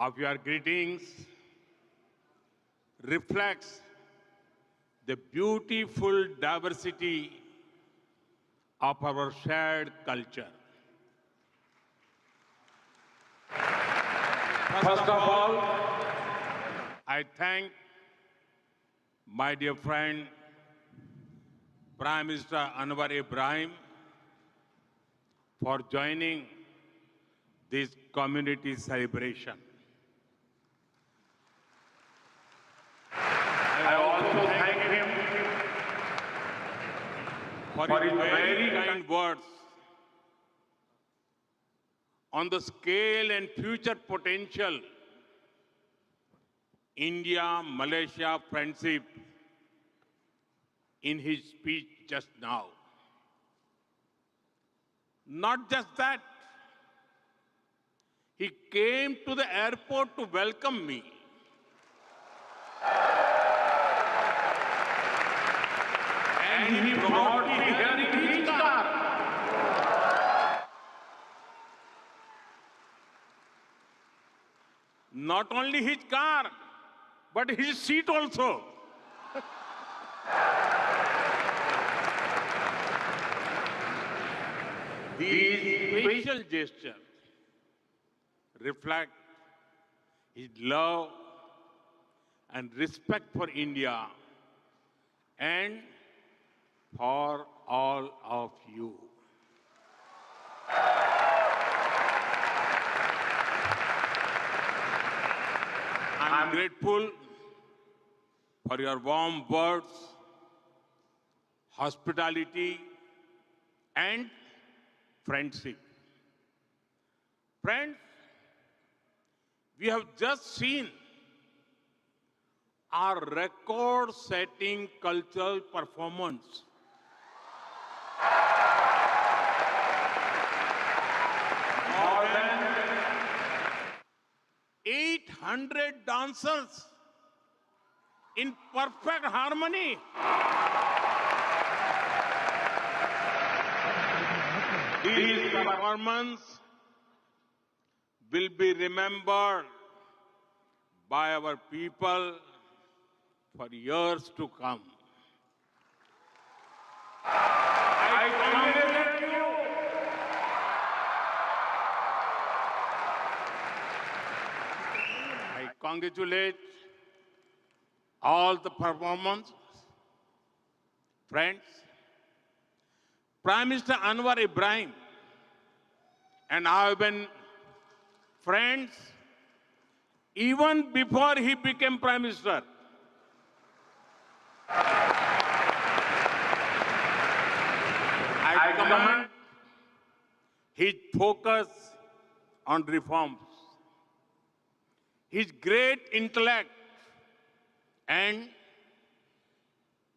of your greetings reflects the beautiful diversity of our shared culture. First of all, I thank my dear friend, Prime Minister Anwar Ibrahim, for joining this community celebration. I also thank him for his very kind words on the scale and future potential India-Malaysia friendship in his speech just now. Not just that, he came to the airport to welcome me. And he brought me here in his car. Not only his car, but his seat also. These special gestures reflect his love and respect for India and for all of you. I'm grateful for your warm words, hospitality, and friendship. Friends, we have just seen our record-setting cultural performance. More than 800 dancers in perfect harmony. This performance will be remembered by our people for years to come. I congratulate you. I congratulate all the performers, friends. Prime Minister Anwar Ibrahim and I have been friends even before he became Prime Minister. I commend his focus on reforms, his great intellect and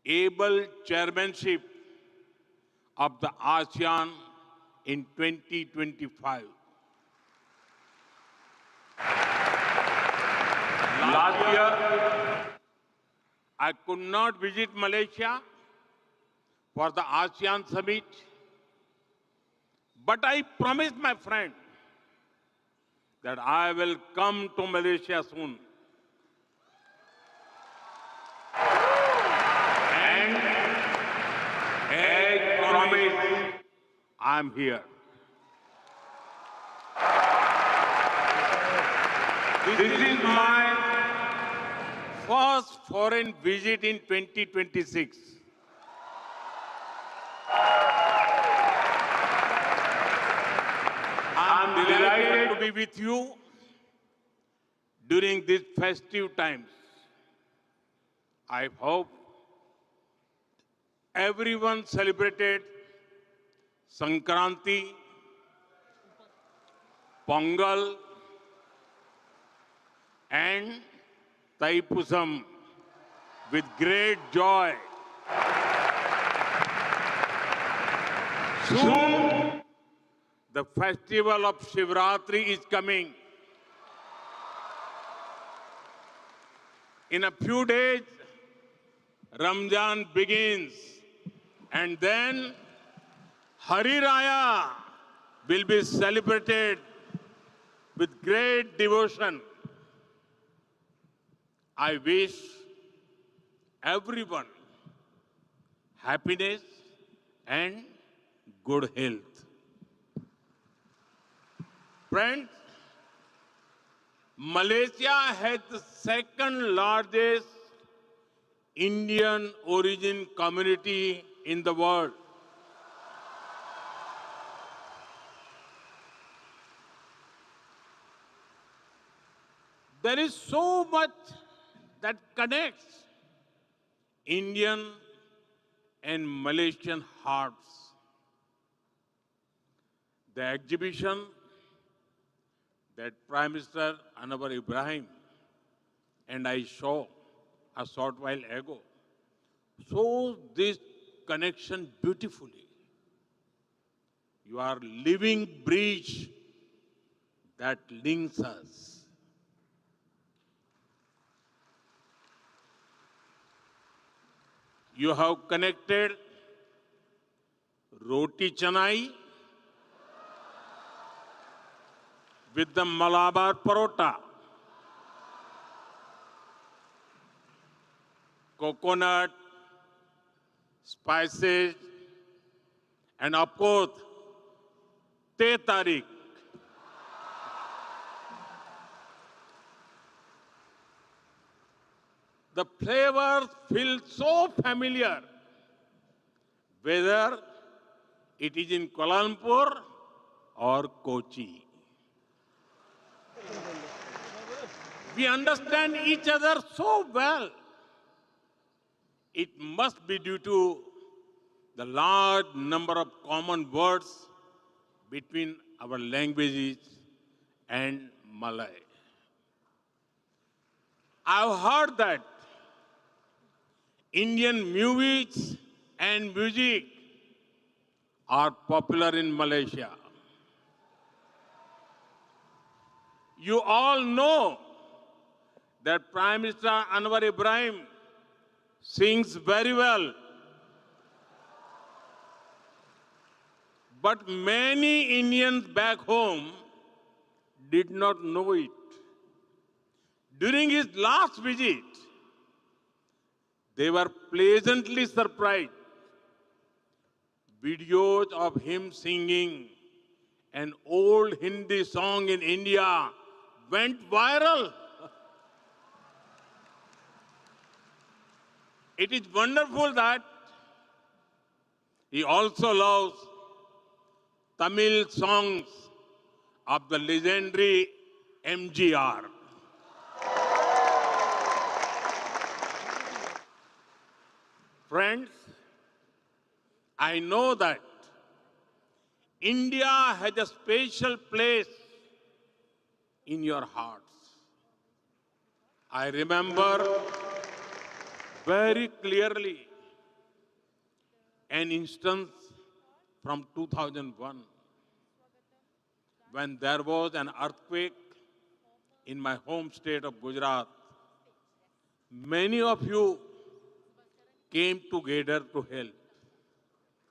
able chairmanship of the ASEAN in 2025. Last year, I could not visit Malaysia for the ASEAN summit, but I promised my friend that I will come to Malaysia soon. And as promised, I'm here. This is my first foreign visit in 2026. I'm delighted to be with you during these festive times. I hope everyone celebrated Sankranti, Pongal, and Thaipusam with great joy. Soon, the festival of Shivratri is coming. In a few days, Ramzan begins, and then Hari Raya will be celebrated with great devotion. I wish everyone happiness and good health. Friends, Malaysia has the second largest Indian origin community in the world. There is so much that connects Indian and Malaysian hearts. The exhibition that Prime Minister Anwar Ibrahim and I saw a short while ago shows this connection beautifully. You are living bridge that links us. You have connected roti canai with the Malabar parota, coconut, spices, and of course, teh tarik. The flavors feel so familiar, whether it is in Kuala Lumpur or Kochi. We understand each other so well. It must be due to the large number of common words between our languages and Malay. I've heard that Indian movies and music are popular in Malaysia. You all know that Prime Minister Anwar Ibrahim sings very well. But many Indians back home did not know it. During his last visit, they were pleasantly surprised. Videos of him singing an old Hindi song in India went viral. It is wonderful that he also loves Tamil songs of the legendary MGR. Friends, I know that India has a special place in your hearts. I remember very clearly an instance from 2001 when there was an earthquake in my home state of Gujarat. Many of you came together to help.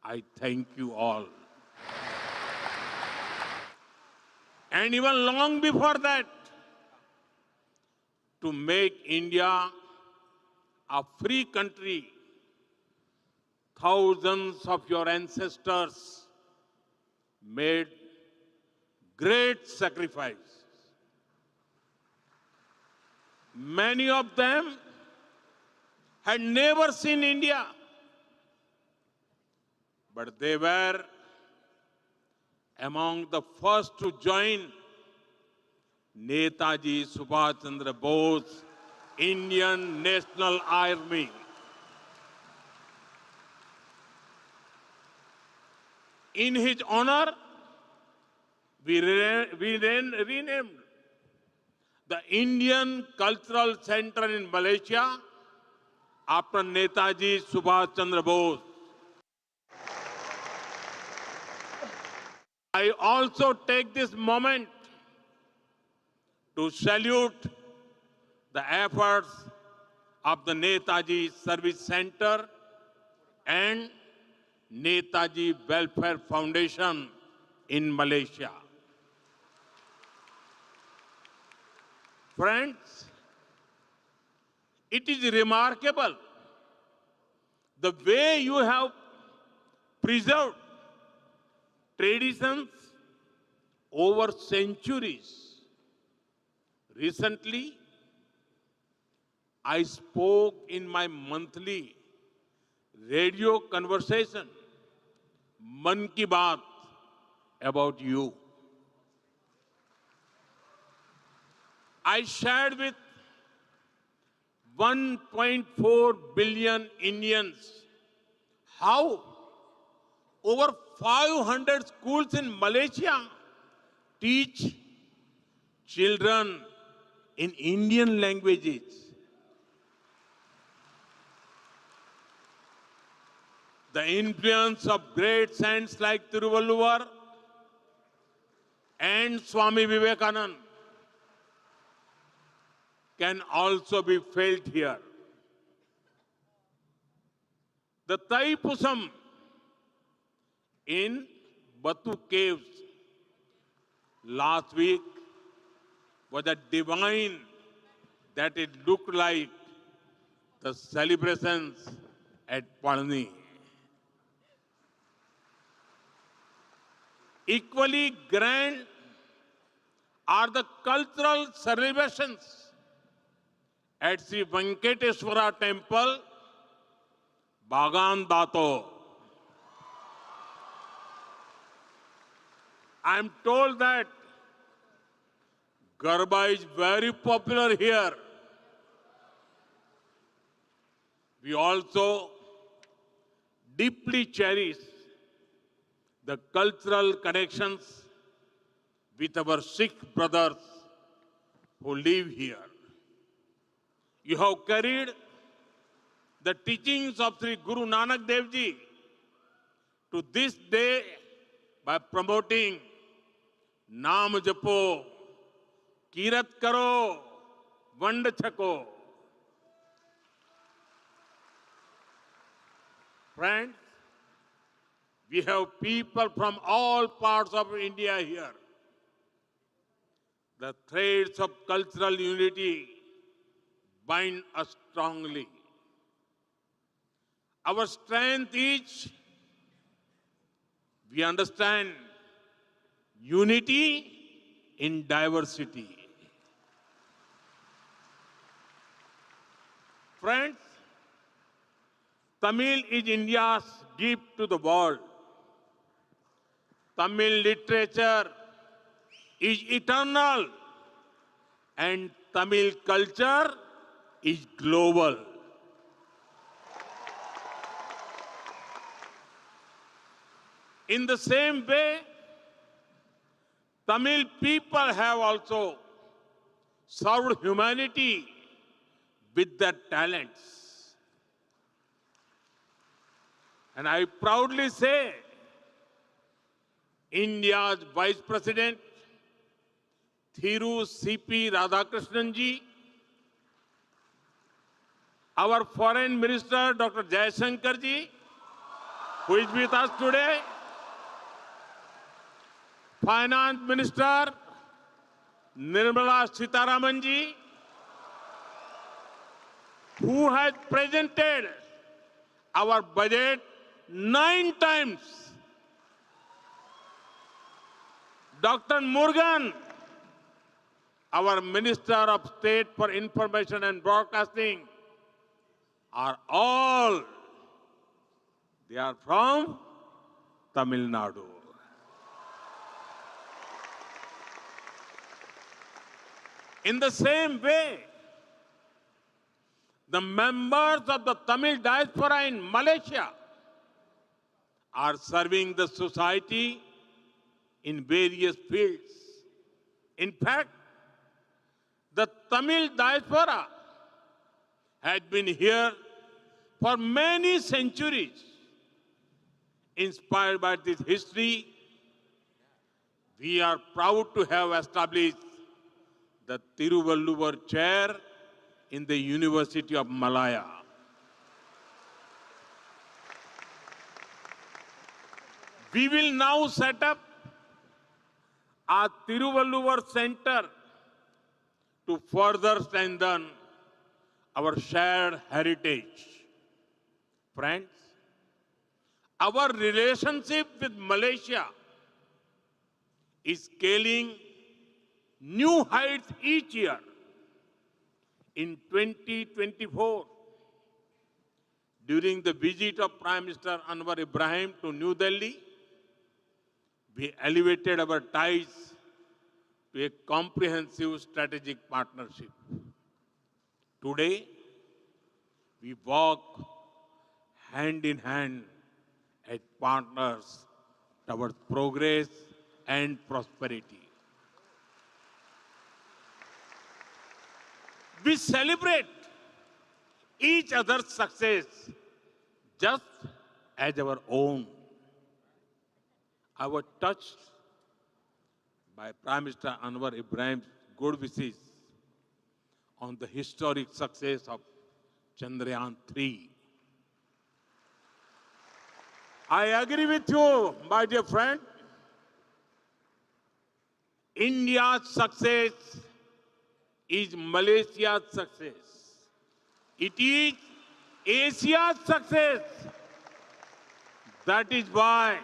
I thank you all. And even long before that, to make India a free country, thousands of your ancestors made great sacrifices. Many of them had never seen India, but they were among the first to join Netaji Subhash Chandra Bose, Indian National Army. In his honor, we renamed the Indian Cultural Center in Malaysia after Netaji Subhash Chandra Bose. I also take this moment to salute the efforts of the Netaji Service Center and Netaji Welfare Foundation in Malaysia. Friends, It is remarkable the way you have preserved traditions over centuries. Recently, I spoke in my monthly radio conversation, Man Ki Baat, about you. I shared with 1.4 billion Indians how over 500 schools in Malaysia teach children in Indian languages. The influence of great saints like Tiruvalluvar and Swami Vivekananda can also be felt here. The Taipusam in Batu Caves last week was a divine that it looked like the celebrations at Palani. Equally grand are the cultural celebrations at Sri Venkateswara Temple, Bagan Dato. I am told that Garba is very popular here. We also deeply cherish the cultural connections with our Sikh brothers who live here. You have carried the teachings of Sri Guru Nanak Dev Ji to this day by promoting Naam Japo, Kirat Karo, Vand Chako. Friends, we have people from all parts of India here. The threads of cultural unity bind us strongly. Our strength is we understand unity in diversity. Friends, Tamil is India's gift to the world. Tamil literature is eternal and Tamil culture is global. In the same way, Tamil people have also served humanity with their talents. And I proudly say, India's Vice President, Thiru C.P. Radhakrishnan ji, our Foreign Minister, Dr. Jaishankar ji, who is with us today, Finance Minister, Nirmala Sitharaman ji, who has presented our budget 9 times. Dr. Murugan, our Minister of State for Information and Broadcasting, are all, they are from Tamil Nadu. In the same way, the members of the Tamil diaspora in Malaysia are serving the society in various fields. In fact, the Tamil diaspora had been here for many centuries. Inspired by this history, we are proud to have established the Tiruvalluvar chair in the University of Malaya. We will now set up a Tiruvalluvar Center to further strengthen our shared heritage. Friends, our relationship with Malaysia is scaling new heights each year. In 2024, during the visit of Prime Minister Anwar Ibrahim to New Delhi, we elevated our ties to a comprehensive strategic partnership. Today, we walk hand in hand as partners towards progress and prosperity. We celebrate each other's success just as our own. I was touched by Prime Minister Anwar Ibrahim's good wishes on the historic success of Chandrayaan 3. I agree with you, my dear friend. India's success is Malaysia's success. It is Asia's success. That is why